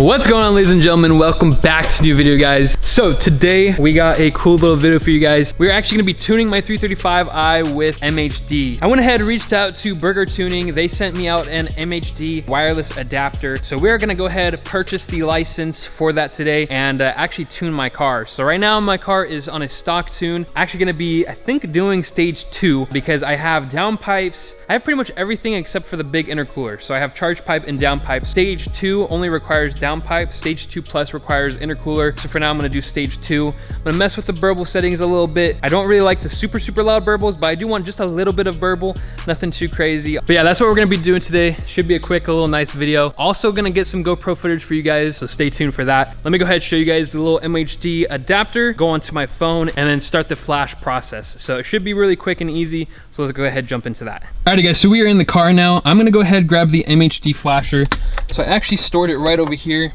What's going on, ladies and gentlemen? Welcome back to a new video, guys. So today we got a cool little video for you guys. We're actually gonna be tuning my 335i with MHD. I went ahead and reached out to Burger Tuning. They sent me out an MHD wireless adapter. So we're gonna go ahead and purchase the license for that today and actually tune my car. So right now my car is on a stock tune. Actually gonna be, I think, doing stage 2 because I have downpipes. I have pretty much everything except for the big intercooler. So I have charge pipe and downpipe. Stage 2 only requires downpipe. Stage 2 plus requires intercooler. So for now I'm gonna do stage 2. I'm gonna mess with the burble settings a little bit. I don't really like the super loud burbles, but I do want just a little bit of burble, nothing too crazy. But yeah, that's what we're gonna be doing today. Should be a quick, little nice video. Also gonna get some GoPro footage for you guys, so stay tuned for that. Let me go ahead and show you guys the little MHD adapter, go onto my phone, and then start the flash process. So it should be really quick and easy. So let's go ahead and jump into that. Alrighty guys, so we are in the car now. I'm gonna go ahead and grab the MHD flasher. So I actually stored it right over here.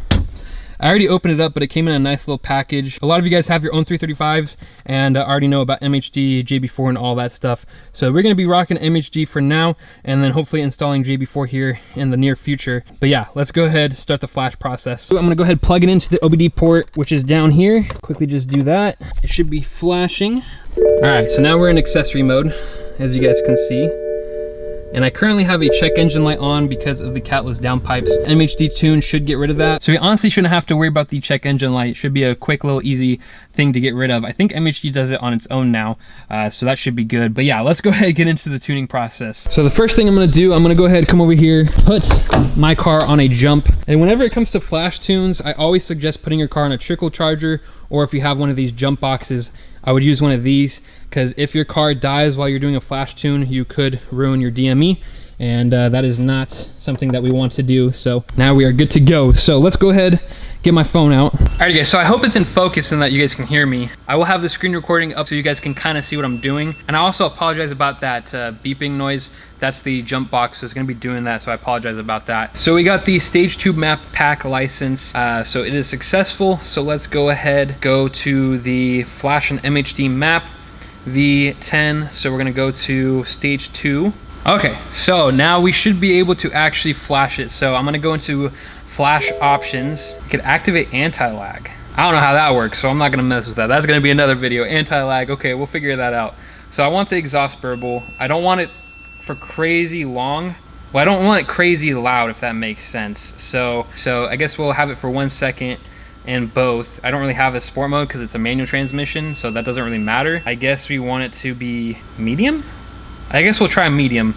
I already opened it up, but it came in a nice little package. A lot of you guys have your own 335s and already know about MHD, JB4, and all that stuff. So we're gonna be rocking MHD for now, and then hopefully installing JB4 here in the near future. But yeah, let's go ahead, start the flash process. So I'm gonna go ahead and plug it into the OBD port, which is down here. Quickly just do that. It should be flashing. All right, so now we're in accessory mode, as you guys can see. And I currently have a check engine light on because of the catless downpipes. MHD tune should get rid of that. So we honestly shouldn't have to worry about the check engine light. It should be a quick little easy thing to get rid of. I think MHD does it on its own now, so that should be good. But yeah, let's go ahead and get into the tuning process. So the first thing I'm gonna do, I'm gonna go ahead and come over here, put my car on a jump. And whenever it comes to flash tunes, I always suggest putting your car on a trickle charger, or if you have one of these jump boxes, I would use one of these, because if your car dies while you're doing a flash tune, you could ruin your DME, and that is not something that we want to do. So now we are good to go. So let's go ahead, get my phone out. Alright guys, so I hope it's in focus and that you guys can hear me. I will have the screen recording up so you guys can kind of see what I'm doing. And I also apologize about that beeping noise. That's the jump box, so it's gonna be doing that, so I apologize about that. So we got the stage 2 map pack license, so it is successful. So let's go ahead, go to the flash and MHD map V10. So we're gonna go to stage 2. Okay, so now we should be able to actually flash it. So I'm gonna go into flash options. You can activate anti-lag. I don't know how that works, so I'm not gonna mess with that. That's gonna be another video. Anti-lag, okay, we'll figure that out. So I want the exhaust burble. I don't want it for crazy long. Well, I don't want it crazy loud, if that makes sense. So I guess we'll have it for 1 second in both. I don't really have a sport mode because it's a manual transmission, so that doesn't really matter. I guess we want it to be medium? I guess we'll try medium.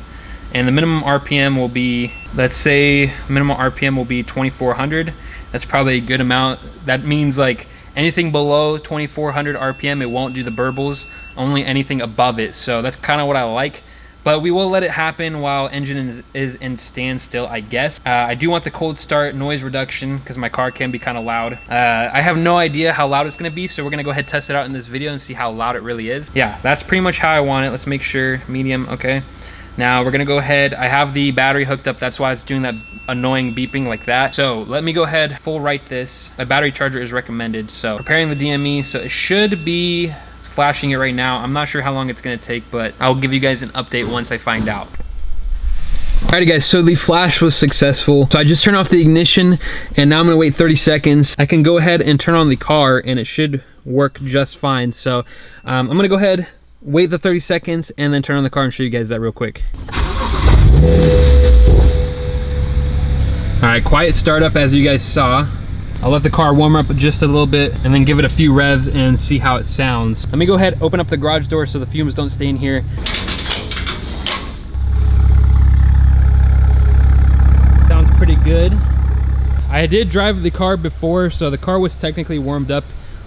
And the minimum RPM will be, let's say minimum RPM will be 2400. That's probably a good amount. That means like anything below 2400 RPM, it won't do the burbles, only anything above it. So that's kind of what I like. But we will let it happen while engine is in standstill, I guess. I do want the cold start noise reduction because my car can be kind of loud. I have no idea how loud it's gonna be, so we're gonna go ahead and test it out in this video and see how loud it really is. Yeah, that's pretty much how I want it. Let's make sure medium, okay. Now we're gonna go ahead, I have the battery hooked up, that's why it's doing that annoying beeping like that. So let me go ahead, full right this. A battery charger is recommended. So preparing the DME, so it should be flashing it right now. I'm not sure how long it's gonna take, but I'll give you guys an update once I find out. Alrighty guys, so the flash was successful. So I just turned off the ignition and now I'm gonna wait 30 seconds. I can go ahead and turn on the car and it should work just fine. So I'm gonna go ahead, wait the 30 seconds and then turn on the car and show you guys that real quick. Alright, quiet startup as you guys saw. I'll let the car warm up just a little bit and then give it a few revs and see how it sounds. Let me go ahead, open up the garage door so the fumes don't stay in here. Sounds pretty good. I did drive the car before, so the car was technically warmed up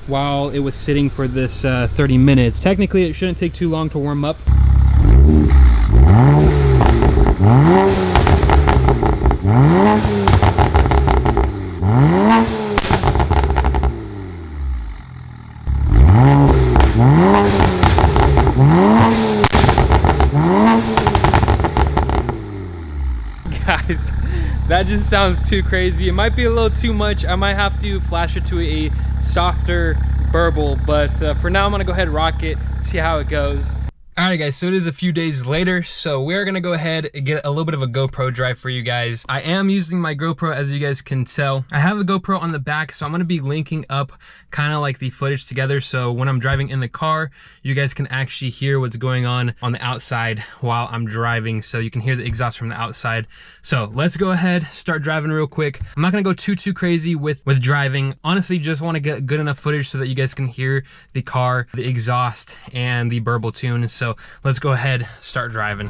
while it was sitting for this 30 minutes. Technically, it shouldn't take too long to warm up. Guys, that just sounds too crazy. It might be a little too much. I might have to flash it to a softer burble, but for now I'm gonna go ahead and rock it, see how it goes. Alright guys, so it is a few days later, so we're gonna go ahead and get a little bit of a GoPro Drive for you guys. I am using my GoPro, as you guys can tell. I have a GoPro on the back, so I'm gonna be linking up kind of like the footage together, so when I'm driving in the car, you guys can actually hear what's going on the outside while I'm driving, so you can hear the exhaust from the outside. So let's go ahead, start driving real quick. I'm not gonna go too crazy with driving. Honestly, just wanna get good enough footage so that you guys can hear the car, the exhaust, and the burble tune. So let's go ahead, start driving.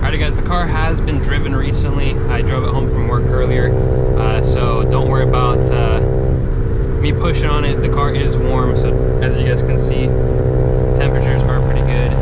Alrighty guys, the car has been driven recently. I drove it home from work earlier, so don't worry about me pushing on it. The car is warm, so as you guys can see, temperatures are pretty good.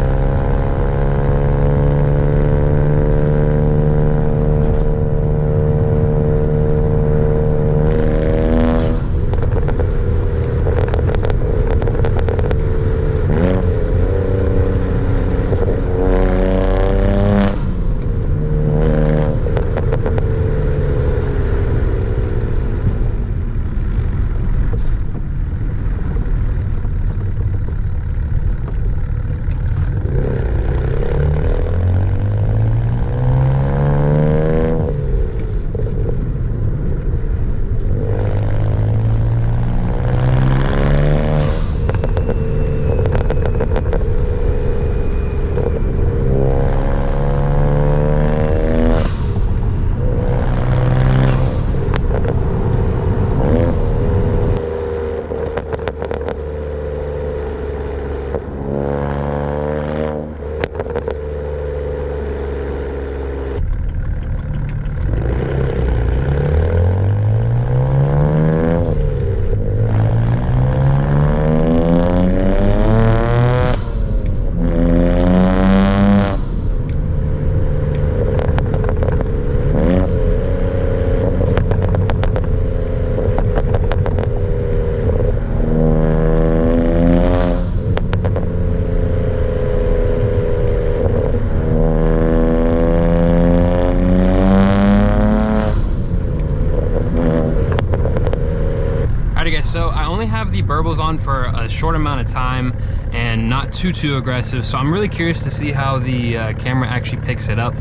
So I only have the burbles on for a short amount of time and not too aggressive, so I'm really curious to see how the camera actually picks it up.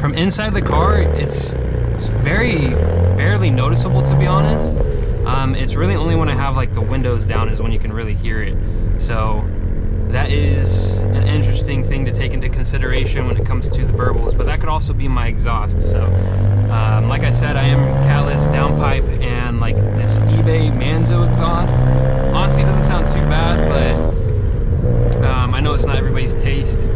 From inside the car, it's very barely noticeable, to be honest. It's really only when I have like the windows down is when you can really hear it. So that is an interesting thing to take into consideration when it comes to the burbles, but that could also be my exhaust. So like I said, I am catless downpipe and like this eBay Manzo exhaust. Honestly, it doesn't sound too bad, but I know it's not everybody's taste.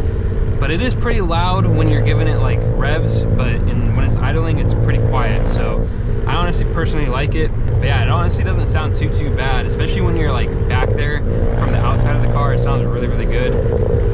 But it is pretty loud when you're giving it like revs, but when it's idling, it's pretty quiet. So I honestly personally like it. But yeah, it honestly doesn't sound too bad, especially when you're like back there from the outside of the car. It sounds really good.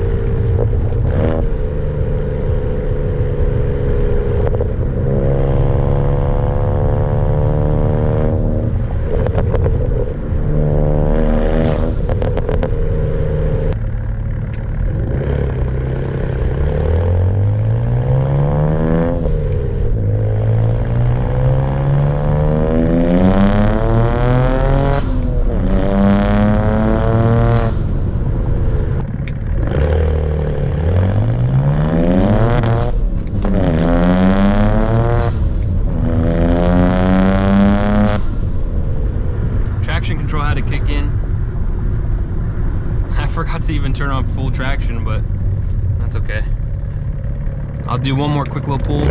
Control had to kick in. I forgot to even turn on full traction, but that's okay. I'll do one more quick little pull.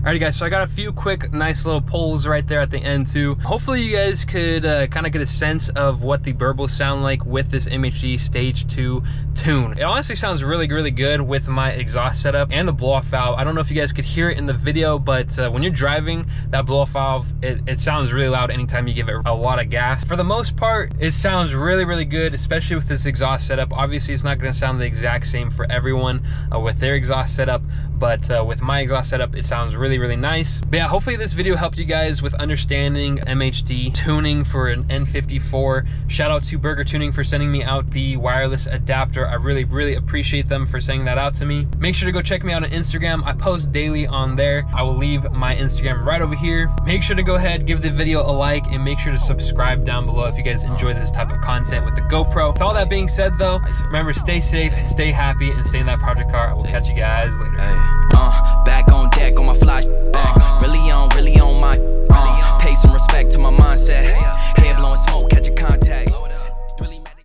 Alrighty guys, so I got a few quick nice little pulls right there at the end too. Hopefully you guys could kind of get a sense of what the burbles sound like with this MHD Stage 2 tune. It honestly sounds really good with my exhaust setup and the blow-off valve. I don't know if you guys could hear it in the video, but when you're driving, that blow-off valve, it sounds really loud anytime you give it a lot of gas. For the most part, it sounds really good, especially with this exhaust setup. Obviously, it's not gonna sound the exact same for everyone with their exhaust setup, but with my exhaust setup, it sounds really really nice. But yeah, hopefully this video helped you guys with understanding MHD tuning for an N54. Shout out to Burger Tuning for sending me out the wireless adapter. I really appreciate them for sending that out to me. Make sure to go check me out on Instagram. I post daily on there. I will leave my Instagram right over here. Make sure to go ahead, give the video a like, and make sure to subscribe down below if you guys enjoy this type of content with the GoPro. With all that being said though, remember, stay safe, stay happy, and stay in that project car. I will catch you guys later. Back on deck on my fly, really on my, pay some respect to my mindset, head blowing smoke, catch a contact.